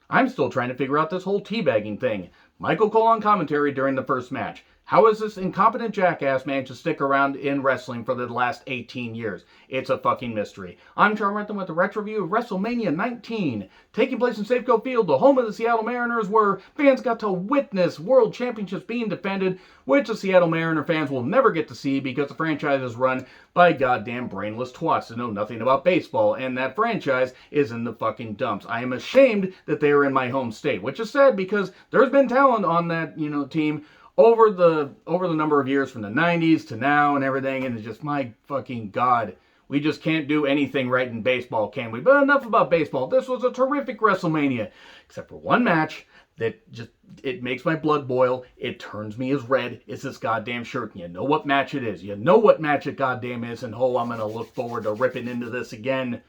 I'm still trying to figure out this whole teabagging thing. Michael Cole on commentary during the first match. How has this incompetent jackass managed to stick around in wrestling for the last 18 years? It's a fucking mystery. I'm John Rentham with a retro review of WrestleMania 19, taking place in Safeco Field, the home of the Seattle Mariners, where fans got to witness World Championships being defended, which the Seattle Mariner fans will never get to see because the franchise is run by goddamn brainless twats that know nothing about baseball, and that franchise is in the fucking dumps. I am ashamed that they are in my home state, which is sad because there's been talent on that, team over the number of years from the 90s to now and everything, and it's just, my fucking God, we just can't do anything right in baseball, can we? But enough about baseball. This was a terrific WrestleMania, except for one match that just, it makes my blood boil. It turns me as red as this goddamn shirt. And you know what match it is. You know what match it goddamn is, and oh, I'm going to look forward to ripping into this again.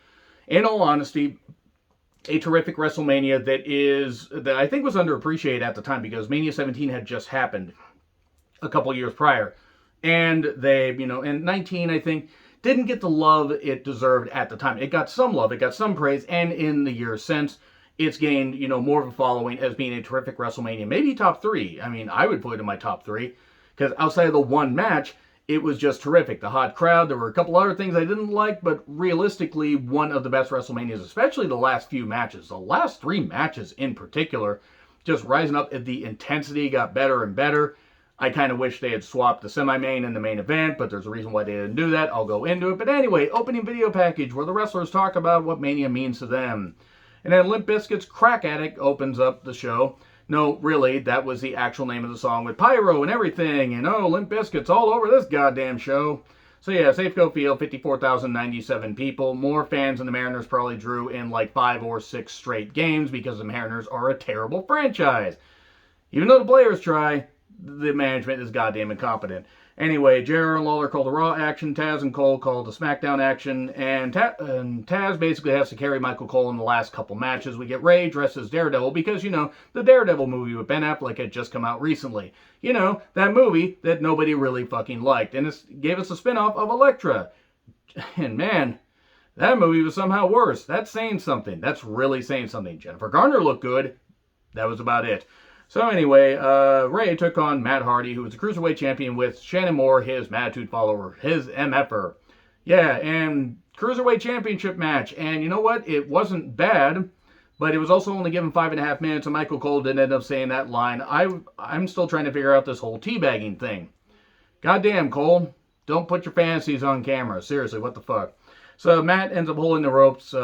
In all honesty, a terrific WrestleMania that I think was underappreciated at the time because Mania 17 had just happened a couple years prior. And they, in 19, I think, didn't get the love it deserved at the time. It got some love, it got some praise, and in the years since, it's gained, more of a following as being a terrific WrestleMania. Maybe top 3. I mean, I would put it in my top 3, because outside of the one match, it was just terrific. The hot crowd, there were a couple other things I didn't like, but realistically, one of the best WrestleManias, especially the last few matches. The last 3 matches in particular, just rising up, the intensity got better and better. I kind of wish they had swapped the semi-main and the main event, but there's a reason why they didn't do that. I'll go into it. But anyway, opening video package where the wrestlers talk about what Mania means to them. And then Limp Bizkit's Crack Addict opens up the show. No, really, that was the actual name of the song with pyro and everything. And Limp Bizkit's all over this goddamn show. So yeah, Safeco Field, 54,097 people. More fans than the Mariners probably drew in like 5 or 6 straight games because the Mariners are a terrible franchise. Even though the players try, the management is goddamn incompetent. Anyway, JR and Lawler call the Raw action, Taz and Cole call the SmackDown action, and Taz basically has to carry Michael Cole in the last couple matches. We get Ray dressed as Daredevil because, the Daredevil movie with Ben Affleck had just come out recently. That movie that nobody really fucking liked, and it gave us a spinoff of Elektra. And man, that movie was somehow worse. That's saying something. That's really saying something. Jennifer Garner looked good. That was about it. So anyway, Ray took on Matt Hardy, who was a Cruiserweight champion, with Shannon Moore, his Mattitude follower, his MFer. Yeah, and Cruiserweight championship match. And you know what? It wasn't bad, but it was also only given 5.5 minutes, and Michael Cole didn't end up saying that line. I'm still trying to figure out this whole teabagging thing. Goddamn, Cole. Don't put your fantasies on camera. Seriously, what the fuck? So Matt ends up holding the ropes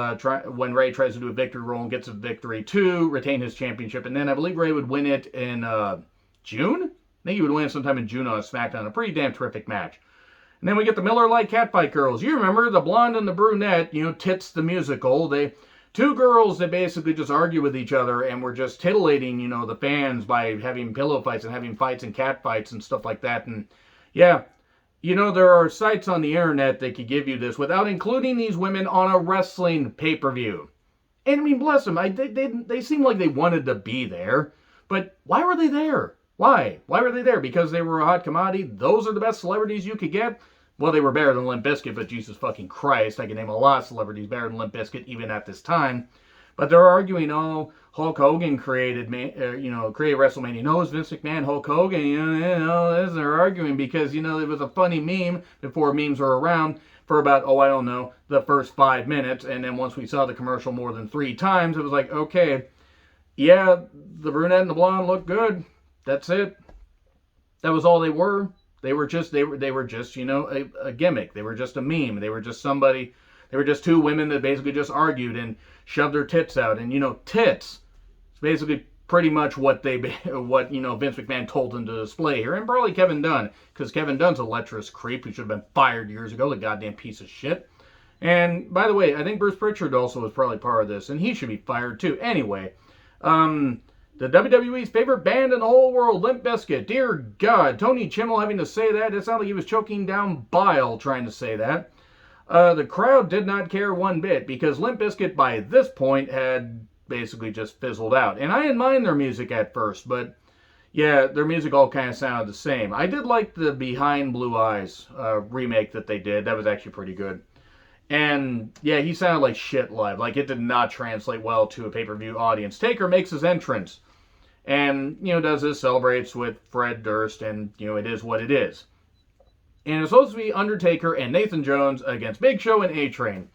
when Ray tries to do a victory roll and gets a victory to retain his championship. And then I believe Ray would win it in June? I think he would win it sometime in June on SmackDown. A pretty damn terrific match. And then we get the Miller Lite Catfight girls. You remember the blonde and the brunette, Tits the Musical. Two girls that basically just argue with each other and were just titillating, the fans by having pillow fights and having fights and cat fights and stuff like that. And yeah, there are sites on the internet that could give you this without including these women on a wrestling pay-per-view. And I mean, bless them, they seem like they wanted to be there. But why were they there? Why? Why were they there? Because they were a hot commodity? Those are the best celebrities you could get? Well, they were better than Limp Bizkit, but Jesus fucking Christ, I can name a lot of celebrities better than Limp Bizkit even at this time. But they're arguing, Hulk Hogan created WrestleMania. No, it's Vince McMahon, Hulk Hogan. They're arguing because, it was a funny meme before memes were around for about, the first 5 minutes. And then once we saw the commercial more than 3 times, it was like, okay, yeah, the brunette and the blonde look good. That's it. That was all they were. They were just, a gimmick. They were just a meme. They were just somebody. They were just 2 women that basically just argued and shoved their tits out. And, tits is basically pretty much what Vince McMahon told them to display here. And probably Kevin Dunn, because Kevin Dunn's a lecherous creep who should have been fired years ago, the goddamn piece of shit. And, by the way, I think Bruce Pritchard also was probably part of this, and he should be fired too. Anyway, the WWE's favorite band in the whole world, Limp Bizkit. Dear God, Tony Chimmel having to say that, it sounded like he was choking down bile trying to say that. The crowd did not care one bit because Limp Bizkit by this point had basically just fizzled out. And I didn't mind their music at first, but yeah, their music all kind of sounded the same. I did like the Behind Blue Eyes remake that they did. That was actually pretty good. And yeah, he sounded like shit live. Like it did not translate well to a pay-per-view audience. Taker makes his entrance and, does this, celebrates with Fred Durst, and, it is what it is. And it's supposed to be Undertaker and Nathan Jones against Big Show and A-Train.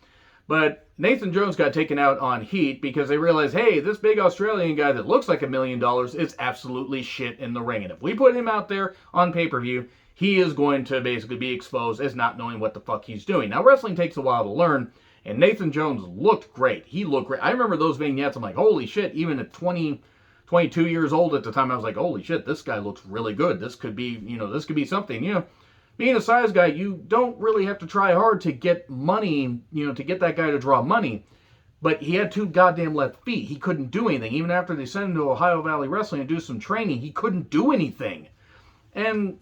But Nathan Jones got taken out on heat because they realized, hey, this big Australian guy that looks like $1 million is absolutely shit in the ring. And if we put him out there on pay-per-view, he is going to basically be exposed as not knowing what the fuck he's doing. Now, wrestling takes a while to learn, and Nathan Jones looked great. He looked great. I remember those vignettes. I'm like, holy shit, even at 22 years old at the time, I was like, holy shit, this guy looks really good. This could be, this could be something, Being a size guy, you don't really have to try hard to get money, to get that guy to draw money. But he had 2 goddamn left feet. He couldn't do anything. Even after they sent him to Ohio Valley Wrestling and do some training, he couldn't do anything. And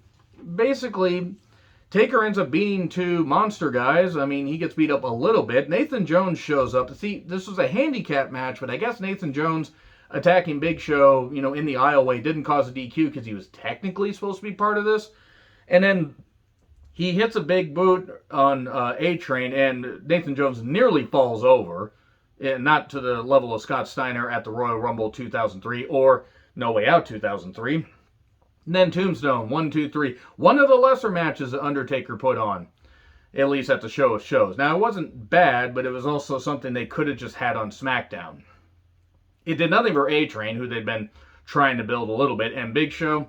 basically, Taker ends up beating 2 monster guys. I mean, he gets beat up a little bit. Nathan Jones shows up. See, this was a handicap match, but I guess Nathan Jones attacking Big Show, in the aisleway didn't cause a DQ because he was technically supposed to be part of this. And then he hits a big boot on A-Train, and Nathan Jones nearly falls over. Not to the level of Scott Steiner at the Royal Rumble 2003 or No Way Out 2003. And then Tombstone, 1, 2, 3. One of the lesser matches that Undertaker put on, at least at the show of shows. Now, it wasn't bad, but it was also something they could have just had on SmackDown. It did nothing for A-Train, who they'd been trying to build a little bit, and Big Show.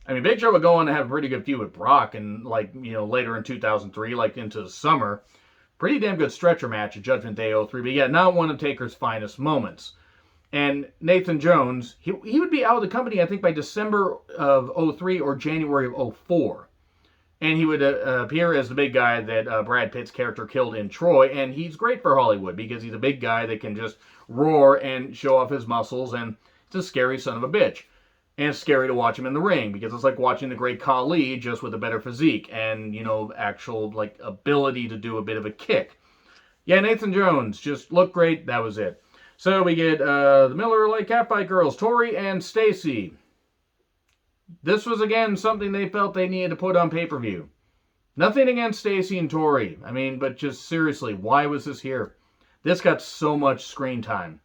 I mean, Big Show would go on to have a pretty good feud with Brock, and later in 2003, into the summer, pretty damn good stretcher match at Judgment Day 03, but yeah, not one of Taker's finest moments. And Nathan Jones, he would be out of the company, I think, by December of 03 or January of 04. And he would appear as the big guy that Brad Pitt's character killed in Troy. And he's great for Hollywood because he's a big guy that can just roar and show off his muscles. And it's a scary son of a bitch. And it's scary to watch him in the ring because it's like watching the great Khali just with a better physique and, actual ability to do a bit of a kick. Yeah, Nathan Jones just looked great. That was it. So we get the Miller Lite Catfight Girls, Tori and Stacy. This was, again, something they felt they needed to put on pay-per-view. Nothing against Stacy and Tori. I mean, but just seriously, why was this here? This got so much screen time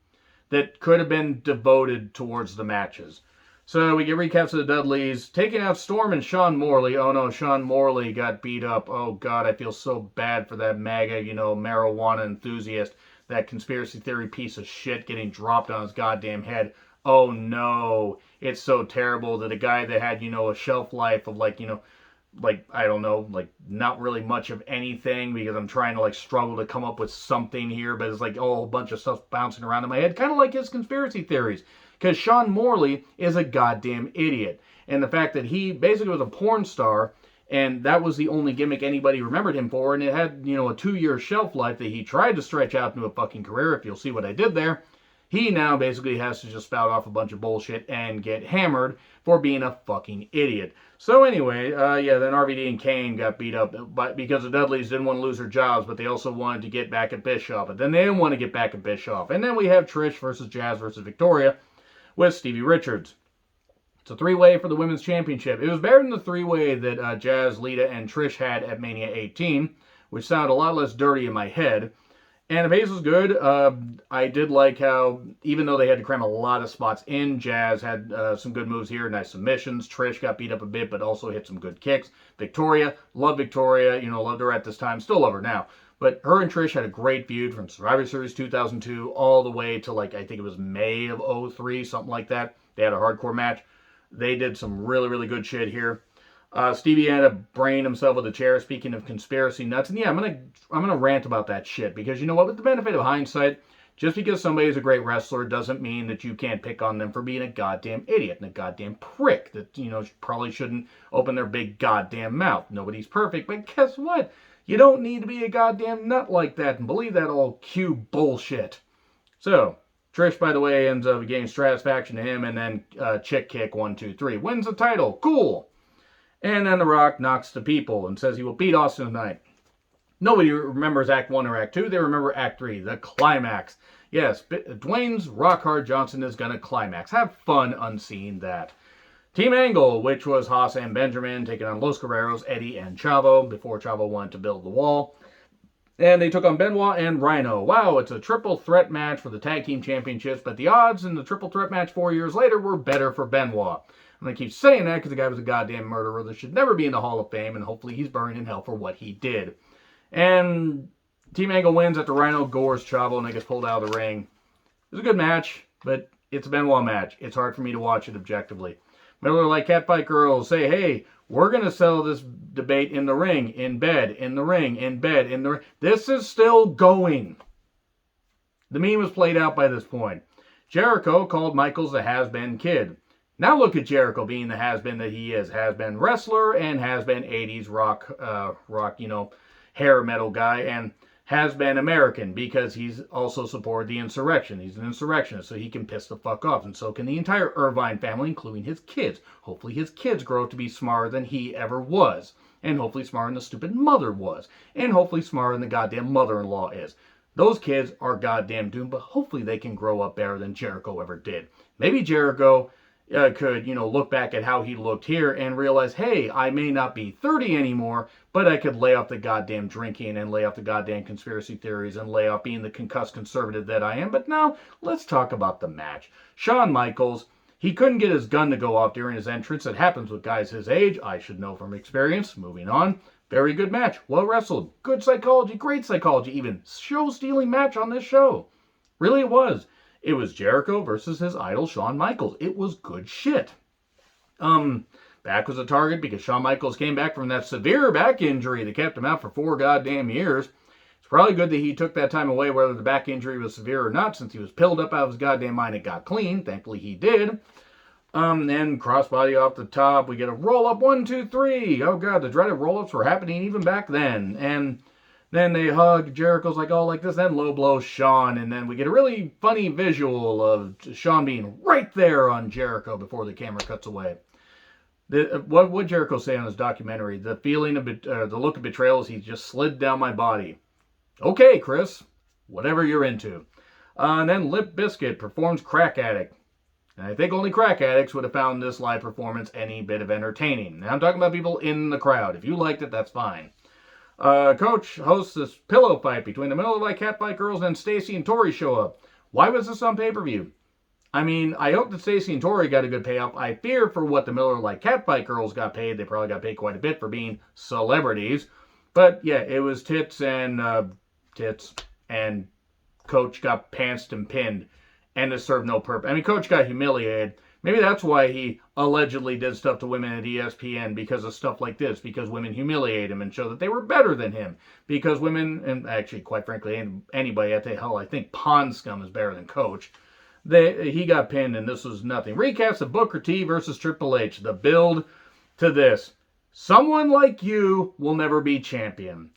that could have been devoted towards the matches. So we get recaps of the Dudleys taking out Storm and Sean Morley. Oh no, Sean Morley got beat up. Oh God, I feel so bad for that MAGA, marijuana enthusiast, that conspiracy theory piece of shit getting dropped on his goddamn head. Oh no, it's so terrible that a guy that had, a shelf life of I don't know, not really much of anything because I'm trying to struggle to come up with something here, but it's a whole bunch of stuff bouncing around in my head, kind of like his conspiracy theories. Because Sean Morley is a goddamn idiot. And the fact that he basically was a porn star, and that was the only gimmick anybody remembered him for, and it had, a 2-year shelf life that he tried to stretch out into a fucking career, if you'll see what I did there. He now basically has to just spout off a bunch of bullshit and get hammered for being a fucking idiot. So anyway, then RVD and Kane got beat up because the Dudleys didn't want to lose their jobs, but they also wanted to get back at Bischoff. But then they didn't want to get back at Bischoff. And then we have Trish versus Jazz versus Victoria with Stevie Richards. It's a 3-way for the Women's Championship. It was better than the 3-way that Jazz, Lita, and Trish had at Mania 18, which sounded a lot less dirty in my head. And the pace was good. I did like how, even though they had to cram a lot of spots in, Jazz had some good moves here, nice submissions. Trish got beat up a bit, but also hit some good kicks. Victoria, loved Victoria, loved her at this time, still love her now. But her and Trish had a great feud from Survivor Series 2002 all the way to, I think it was May of 03, something like that. They had a hardcore match. They did some really, really good shit here. Stevie ended up braining himself with a chair, speaking of conspiracy nuts. And yeah, I'm gonna rant about that shit. Because you know what? With the benefit of hindsight, just because somebody's a great wrestler doesn't mean that you can't pick on them for being a goddamn idiot and a goddamn prick that, probably shouldn't open their big goddamn mouth. Nobody's perfect, but guess what? You don't need to be a goddamn nut like that and believe that all Q bullshit. So, Trish, by the way, ends up getting Stratisfaction to him, and then Chick Kick 1, 2, 3. Wins the title. Cool. And then The Rock knocks the people and says he will beat Austin tonight. Nobody remembers Act 1 or Act 2. They remember Act 3, the climax. Yes, Dwayne's Rock Hard Johnson is going to climax. Have fun unseeing that. Team Angle, which was Haas and Benjamin taking on Los Guerreros, Eddie, and Chavo before Chavo wanted to build the wall. And they took on Benoit and Rhino. Wow, it's a triple threat match for the tag team championships, but the odds in the triple threat match 4 years later were better for Benoit. I'm going to keep saying that because the guy was a goddamn murderer that should never be in the Hall of Fame, and hopefully he's buried in hell for what he did. And Team Angle wins after Rhino gores Chavo and they get pulled out of the ring. It was a good match, but it's a Benoit match. It's hard for me to watch it objectively. Miller Lite Catfight Girls say, hey, we're going to settle this debate in the ring, in bed, in the ring, in bed, in the ring. This is still going. The meme was played out by this point. Jericho called Michaels the has-been kid. Now look at Jericho being the has-been that he is. Has-been wrestler and has-been 80s rock, hair metal guy, and has-been American because he's also supported the insurrection. He's an insurrectionist, so he can piss the fuck off, and so can the entire Irvine family, including his kids. Hopefully his kids grow up to be smarter than he ever was, and hopefully smarter than the stupid mother was, and hopefully smarter than the goddamn mother-in-law is. Those kids are goddamn doomed, but hopefully they can grow up better than Jericho ever did. Maybe Jericho could, look back at how he looked here and realize, hey, I may not be 30 anymore, but I could lay off the goddamn drinking and lay off the goddamn conspiracy theories and lay off being the concussed conservative that I am. But now, let's talk about the match. Shawn Michaels, he couldn't get his gun to go off during his entrance. It happens with guys his age. I should know from experience. Moving on. Very good match. Well wrestled. Good psychology. Great psychology even. Show-stealing match on this show. Really it was. It was Jericho versus his idol, Shawn Michaels. It was good shit. Back was a target because Shawn Michaels came back from that severe back injury that kept him out for 4 goddamn years. It's probably good that he took that time away, whether the back injury was severe or not, since he was pilled up out of his goddamn mind and got clean. Thankfully he did. Then crossbody off the top. We get a roll-up, 1, 2, 3. Oh god, the dreaded roll-ups were happening even back then. And then they hug. Jericho's like, oh, like this. Then low blow Shawn. And then we get a really funny visual of Shawn being right there on Jericho before the camera cuts away. What would Jericho say on his documentary? The feeling of the look of betrayal is he just slid down my body. Okay, Chris. Whatever you're into. And then Limp Bizkit performs Crack Addict. And I think only crack addicts would have found this live performance any bit of entertaining. Now I'm talking about people in the crowd. If you liked it, that's fine. Coach hosts this pillow fight between the Miller Lite Catfight Girls and Stacy and Tori show up. Why was this on pay-per-view? I mean, I hope that Stacy and Tori got a good payoff. I fear for what the Miller Lite Catfight Girls got paid. They probably got paid quite a bit for being celebrities. But yeah, it was tits and Coach got pantsed and pinned. And it served no purpose. I mean, Coach got humiliated. Maybe that's why he allegedly did stuff to women at ESPN, because of stuff like this. Because women humiliate him and show that they were better than him. Because women, and actually, quite frankly, anybody at the hell, I think Pond Scum is better than Coach. He got pinned, and this was nothing. Recaps of Booker T versus Triple H. The build to this. Someone like you will never be champion.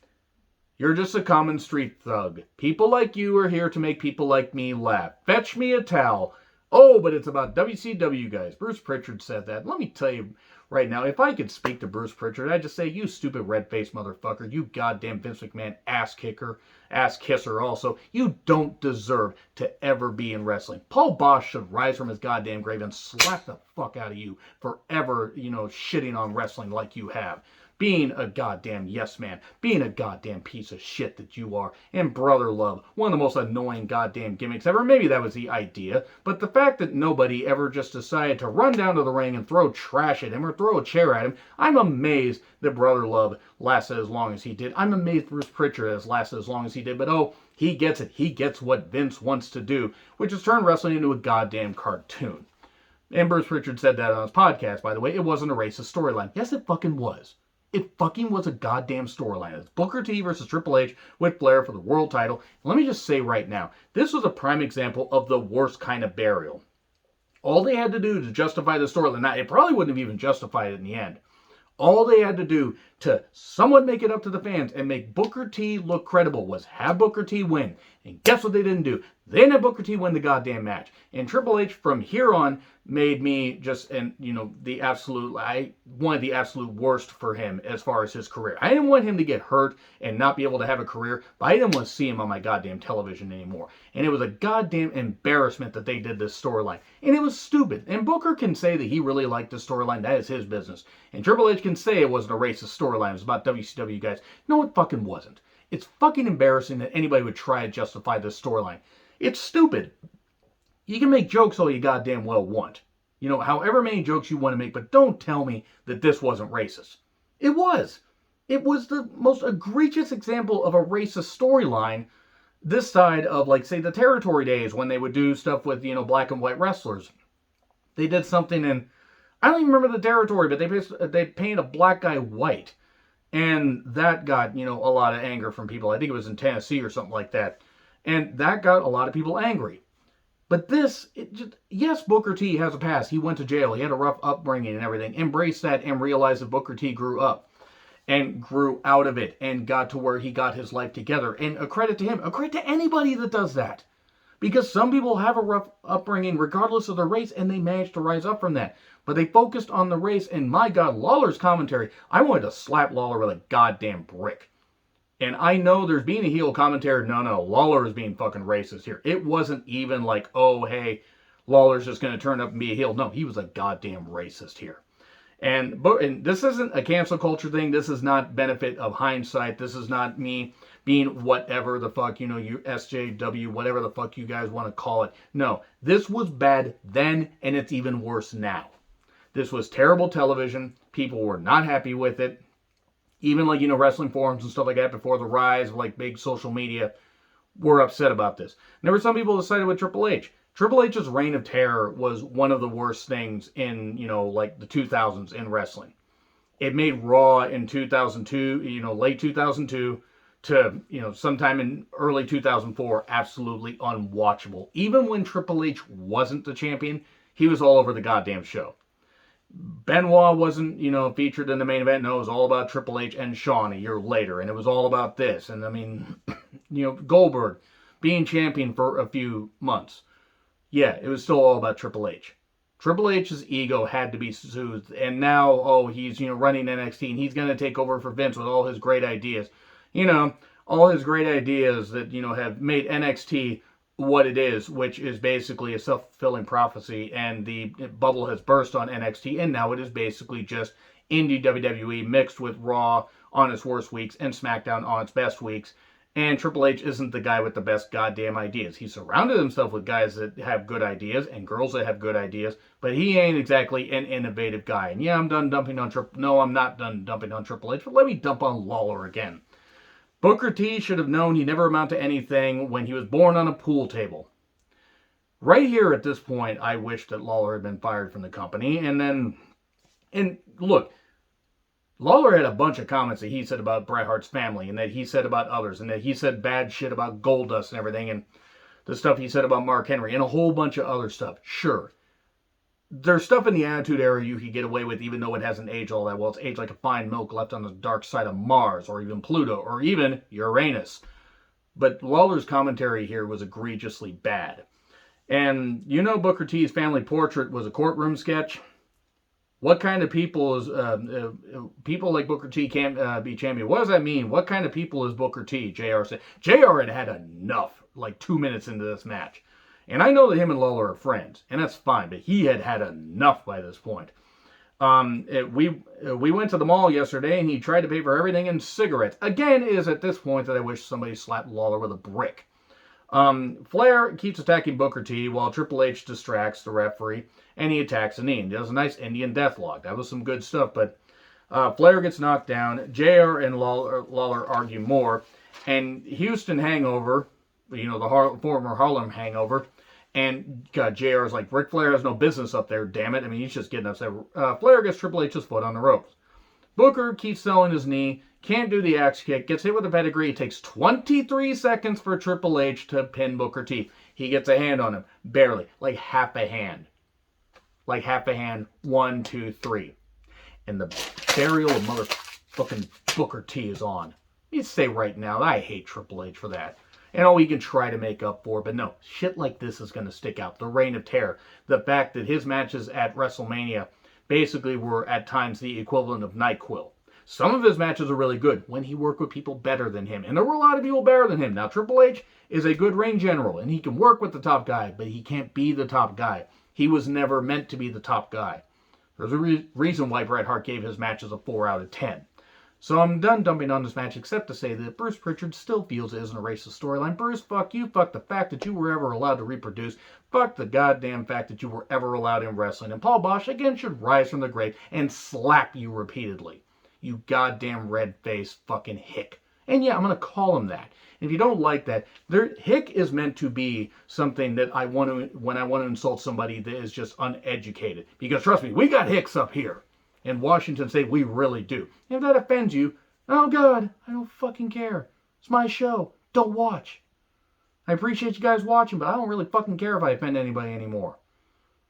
You're just a common street thug. People like you are here to make people like me laugh. Fetch me a towel. Oh, but it's about WCW guys. Bruce Pritchard said that. Let me tell you right now, if I could speak to Bruce Pritchard, I'd just say, you stupid red-faced motherfucker, you goddamn Vince McMahon ass kisser also. You don't deserve to ever be in wrestling. Paul Bosch should rise from his goddamn grave and slap the fuck out of you for ever, shitting on wrestling like you have. Being a goddamn yes man. Being a goddamn piece of shit that you are. And brother love. One of the most annoying goddamn gimmicks ever. Maybe that was the idea. But the fact that nobody ever just decided to run down to the ring and throw trash at him or throw a chair at him. I'm amazed that brother love lasted as long as he did. I'm amazed Bruce Pritchard has lasted as long as he did. But oh, he gets it. He gets what Vince wants to do. Which is turn wrestling into a goddamn cartoon. And Bruce Pritchard said that on his podcast, by the way. It wasn't a racist storyline. Yes, it fucking was. It fucking was a goddamn storyline. It's Booker T versus Triple H with Flair for the world title. Let me just say right now, this was a prime example of the worst kind of burial. All they had to do to justify the storyline, now it probably wouldn't have even justified it in the end. All they had to do to somewhat make it up to the fans and make Booker T look credible was have Booker T win. And guess what they didn't do? They didn't have Booker T win the goddamn match. And Triple H from here on made me just, I wanted the absolute worst for him as far as his career. I didn't want him to get hurt and not be able to have a career, but I didn't want to see him on my goddamn television anymore. And it was a goddamn embarrassment that they did this storyline. And it was stupid. And Booker can say that he really liked this storyline. That is his business. And Triple H can say it wasn't a racist storyline. It was about WCW guys. No, it fucking wasn't. It's fucking embarrassing that anybody would try to justify this storyline. It's stupid. You can make jokes all you goddamn well want. You know, however many jokes you want to make, but don't tell me that this wasn't racist. It was. It was the most egregious example of a racist storyline this side of, like, say, the territory days when they would do stuff with, you know, black and white wrestlers. They did something in, I don't even remember the territory, but they painted a black guy white. And that got, you know, a lot of anger from people. I think it was in Tennessee or something like that. And that got a lot of people angry. But this, yes, Booker T has a past. He went to jail. He had a rough upbringing and everything. Embrace that and realize that Booker T grew up and grew out of it and got to where he got his life together. And a credit to him. A credit to anybody that does that. Because some people have a rough upbringing regardless of their race, and they managed to rise up from that. But they focused on the race, and my God, Lawler's commentary, I wanted to slap Lawler with a goddamn brick. And I know there's being a heel commentator. No, Lawler is being fucking racist here. It wasn't even like, oh, hey, Lawler's just going to turn up and be a heel. No, he was a goddamn racist here. And this isn't a cancel culture thing. This is not benefit of hindsight. This is not me being whatever the fuck, you know, you SJW, whatever the fuck you guys want to call it. No, this was bad then, and it's even worse now. This was terrible television. People were not happy with it. Even, like, you know, wrestling forums and stuff like that before the rise of, like, big social media were upset about this. And there were some people that sided with Triple H. Triple H's reign of terror was one of the worst things in, you know, like the 2000s in wrestling. It made Raw in 2002, you know, late 2002 to, you know, sometime in early 2004, absolutely unwatchable. Even when Triple H wasn't the champion, he was all over the goddamn show. Benoit wasn't, you know, featured in the main event. No, it was all about Triple H and Shawn a year later, and it was all about this. And I mean, you know, Goldberg being champion for a few months. Yeah, it was still all about Triple H. Triple H's ego had to be soothed, and now, oh, he's, you know, running NXT, and he's going to take over for Vince with all his great ideas. You know, all his great ideas that, you know, have made NXT what it is, which is basically a self-fulfilling prophecy, and the bubble has burst on NXT, and now it is basically just indie WWE mixed with Raw on its worst weeks and SmackDown on its best weeks. And Triple H isn't the guy with the best goddamn ideas. He surrounded himself with guys that have good ideas and girls that have good ideas, but he ain't exactly an innovative guy. And yeah, I'm done dumping on No, I'm not done dumping on Triple H, but let me dump on Lawler again. Booker T should have known he never amounted to anything when he was born on a pool table. Right here at this point, I wish that Lawler had been fired from the company. And look, Lawler had a bunch of comments that he said about Bret Hart's family, and that he said about others, and that he said bad shit about Goldust and everything, and the stuff he said about Mark Henry, and a whole bunch of other stuff. Sure. There's stuff in the Attitude Era you could get away with, even though it hasn't aged all that well. It's aged like a fine milk left on the dark side of Mars, or even Pluto, or even Uranus. But Lawler's commentary here was egregiously bad. And you know Booker T's family portrait was a courtroom sketch? What kind of people is, people like Booker T can't be champion? What does that mean? What kind of people is Booker T? JR said. JR had enough, like 2 minutes into this match. And I know that him and Lawler are friends, and that's fine, but he had enough by this point. We went to the mall yesterday, and he tried to pay for everything in cigarettes. Again, it is at this point that I wish somebody slapped Lawler with a brick. Flair keeps attacking Booker T while Triple H distracts the referee, and he attacks a knee. He does a nice Indian deathlock. That was some good stuff, but Flair gets knocked down. JR and Lawler argue more, and Houston Hangover, you know, the former Harlem Hangover, and JR is like, Ric Flair has no business up there, damn it. I mean, he's just getting upset. Flair gets Triple H's foot on the ropes. Booker keeps selling his knee, can't do the axe kick, gets hit with a pedigree. It takes 23 seconds for Triple H to pin Booker T. He gets a hand on him, barely, like half a hand. Like half a hand, 1, 2, 3. And the burial of motherfucking Booker T is on. You say right now, I hate Triple H for that. And all he can try to make up for, but no, shit like this is going to stick out. The Reign of Terror. The fact that his matches at WrestleMania basically were at times the equivalent of NyQuil. Some of his matches are really good when he worked with people better than him. And there were a lot of people better than him. Now, Triple H is a good ring general, and he can work with the top guy, but he can't be the top guy. He was never meant to be the top guy. There's a reason why Bret Hart gave his matches a 4 out of 10. So I'm done dumping on this match, except to say that Bruce Pritchard still feels it isn't a racist storyline. Bruce, fuck you. Fuck the fact that you were ever allowed to reproduce. Fuck the goddamn fact that you were ever allowed in wrestling. And Paul Bosch, again, should rise from the grave and slap you repeatedly. You goddamn red-faced fucking hick. And yeah, I'm going to call him that. And if you don't like that, hick is meant to be something that I want to, when I want to insult somebody that is just uneducated. Because trust me, we got hicks up here. In Washington State, we really do. If that offends you, oh God, I don't fucking care. It's my show. Don't watch. I appreciate you guys watching, but I don't really fucking care if I offend anybody anymore.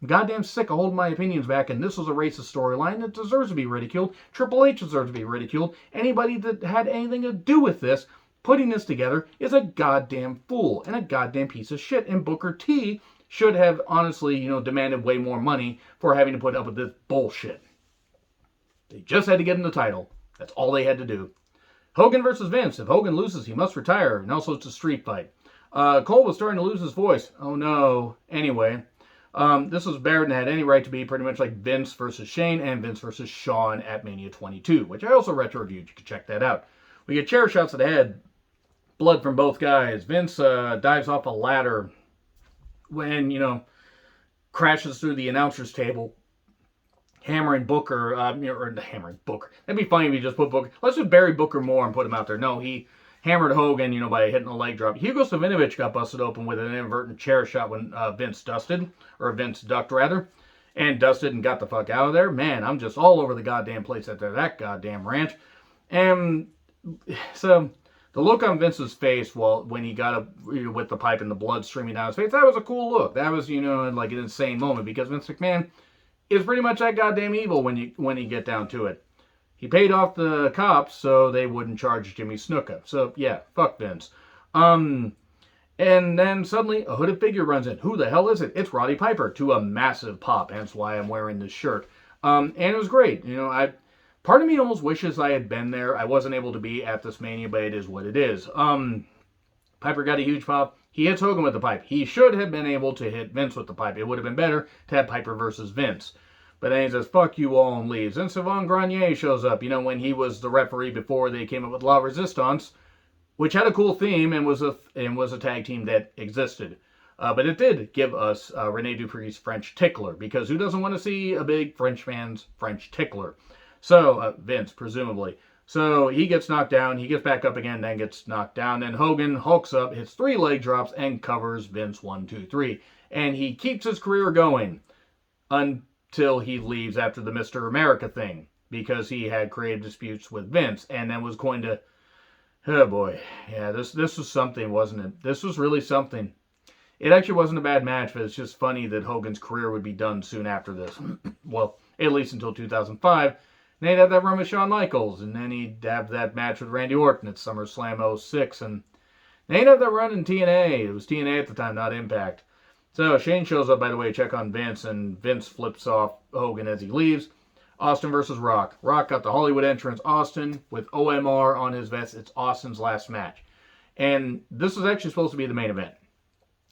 I'm goddamn sick of holding my opinions back, and this was a racist storyline that deserves to be ridiculed. Triple H deserves to be ridiculed. Anybody that had anything to do with this, putting this together, is a goddamn fool and a goddamn piece of shit. And Booker T should have, honestly, demanded way more money for having to put up with this bullshit. They just had to get him the title. That's all they had to do. Hogan versus Vince. If Hogan loses, he must retire. And also, it's a street fight. Cole was starting to lose his voice. Oh, no. Anyway, this was better than it had any right to be. Pretty much like Vince versus Shane and Vince versus Shawn at Mania 22, which I also retro-reviewed. You can check that out. We get chair shots to the head. Blood from both guys. Vince dives off a ladder when, crashes through the announcer's table. Hammering Booker, hammering Booker. That'd be funny if you just put Booker. Let's just bury Booker more and put him out there. No, he hammered Hogan, by hitting a leg drop. Hugo Savinovich got busted open with an inadvertent chair shot when Vince ducked rather, and dusted and got the fuck out of there. Man, I'm just all over the goddamn place after that goddamn rant. And so the look on Vince's face, when he got up with the pipe and the blood streaming down his face, that was a cool look. That was, like an insane moment because Vince McMahon is pretty much that goddamn evil when you get down to it. He paid off the cops so they wouldn't charge Jimmy Snuka. So yeah, fuck Vince. And then suddenly a hooded figure runs in. Who the hell is it? It's Roddy Piper, to a massive pop. Hence why I'm wearing this shirt. And it was great. Part of me almost wishes I had been there. I wasn't able to be at this Mania, but it is what it is. Piper got a huge pop. He hits Hogan with the pipe. He should have been able to hit Vince with the pipe. It would have been better to have Piper versus Vince. But then he says, fuck you all, and leaves. And Sylvain Grenier shows up, when he was the referee before they came up with La Resistance, which had a cool theme and was a tag team that existed. But it did give us Rene Dupree's French tickler, because who doesn't want to see a big French man's French tickler? So, Vince, presumably. So he gets knocked down, he gets back up again, then gets knocked down. Then Hogan hulks up, hits 3 leg drops, and covers Vince 1, 2, 3. And he keeps his career going until he leaves after the Mr. America thing, because he had creative disputes with Vince, and then was going to, oh boy, yeah, this was something, wasn't it? This was really something. It actually wasn't a bad match, but it's just funny that Hogan's career would be done soon after this. Well, at least until 2005. And he'd have that run with Shawn Michaels, and then he'd have that match with Randy Orton at SummerSlam 06, and he'd have that run in TNA. It was TNA at the time, not Impact. So Shane shows up, by the way, check on Vince, and Vince flips off Hogan as he leaves. Austin versus Rock. Rock got the Hollywood entrance. Austin with OMR on his vest. It's Austin's last match. And this was actually supposed to be the main event.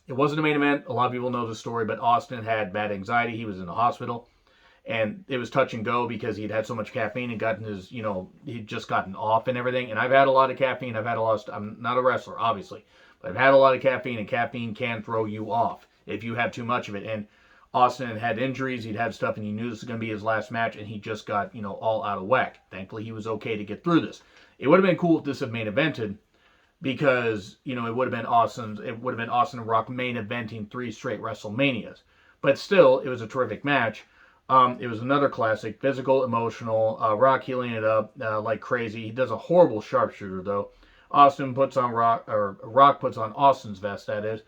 It wasn't the main event. A lot of people know the story, but Austin had bad anxiety. He was in the hospital. And it was touch and go because he'd had so much caffeine and gotten his, he'd just gotten off and everything. And I've had a lot of caffeine. I'm not a wrestler, obviously. But I've had a lot of caffeine, and caffeine can throw you off if you have too much of it. And Austin had injuries, he'd had stuff, and he knew this was going to be his last match, and he just got, all out of whack. Thankfully, he was okay to get through this. It would have been cool if this had main evented, because, it would have been Austin and Rock main eventing 3 straight WrestleManias. But still, it was a terrific match. It was another classic, physical, emotional, Rock healing it up like crazy. He does a horrible sharpshooter, though. Rock puts on Austin's vest, that is.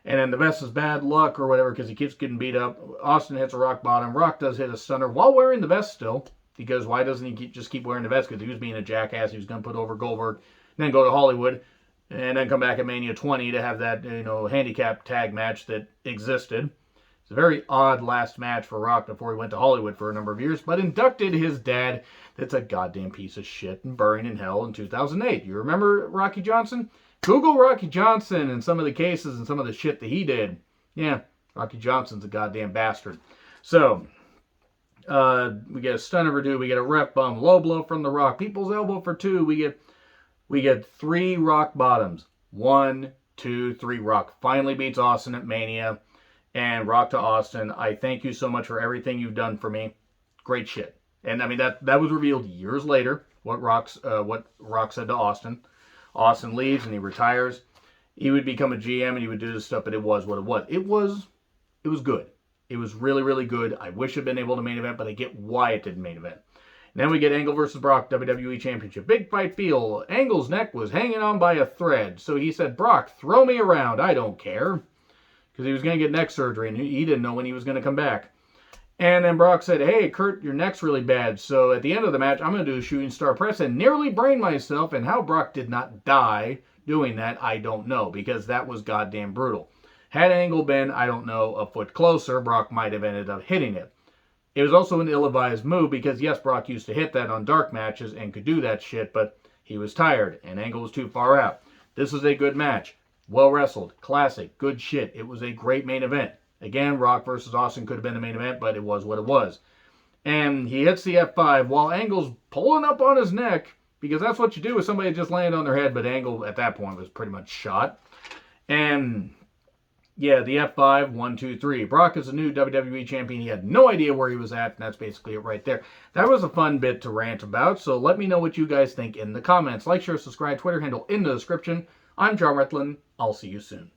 And then the vest is bad luck or whatever because he keeps getting beat up. Austin hits a rock bottom. Rock does hit a stunner while wearing the vest still. Because why doesn't he just keep wearing the vest? Because he was being a jackass. He was going to put over Goldberg. And then go to Hollywood. And then come back at Mania 20 to have that, handicap tag match that existed. It's a very odd last match for Rock before he went to Hollywood for a number of years. But inducted his dad, that's a goddamn piece of shit, and burning in hell in 2008. You remember Rocky Johnson? Google Rocky Johnson and some of the cases and some of the shit that he did. Yeah, Rocky Johnson's a goddamn bastard. So, We get a stunner for 2. We get a ref bump, low blow from The Rock, people's elbow for 2. We get 3 Rock bottoms. 1, 2, 3. Rock finally beats Austin at Mania, and Rock to Austin, I thank you so much for everything you've done for me. Great shit. And I mean that was revealed years later. What Rock said to Austin. Austin leaves and he retires. He would become a GM and he would do this stuff, but it was what it was. It was good. It was really, really good. I wish I'd been able to main event, but I get why it didn't main event. And then we get Angle versus Brock, WWE Championship. Big fight feel. Angle's neck was hanging on by a thread, so he said, Brock, throw me around. I don't care. Because he was going to get neck surgery, and he didn't know when he was going to come back. And then Brock said, hey, Kurt, your neck's really bad. So at the end of the match, I'm going to do a shooting star press and nearly brain myself. And how Brock did not die doing that, I don't know, because that was goddamn brutal. Had Angle been, I don't know, a foot closer, Brock might have ended up hitting it. It was also an ill-advised move because, yes, Brock used to hit that on dark matches and could do that shit, but he was tired and Angle was too far out. This was a good match. Well wrestled. Classic. Good shit. It was a great main event. Again, Rock versus Austin could have been the main event, but it was what it was. And he hits the F5 while Angle's pulling up on his neck, because that's what you do with somebody just laying on their head, but Angle at that point was pretty much shot. And yeah, the F5, 1, 2, 3. Brock is a new WWE champion. He had no idea where he was at, and that's basically it right there. That was a fun bit to rant about, so let me know what you guys think in the comments. Like, share, subscribe, Twitter handle in the description. I'm John Retlin. I'll see you soon.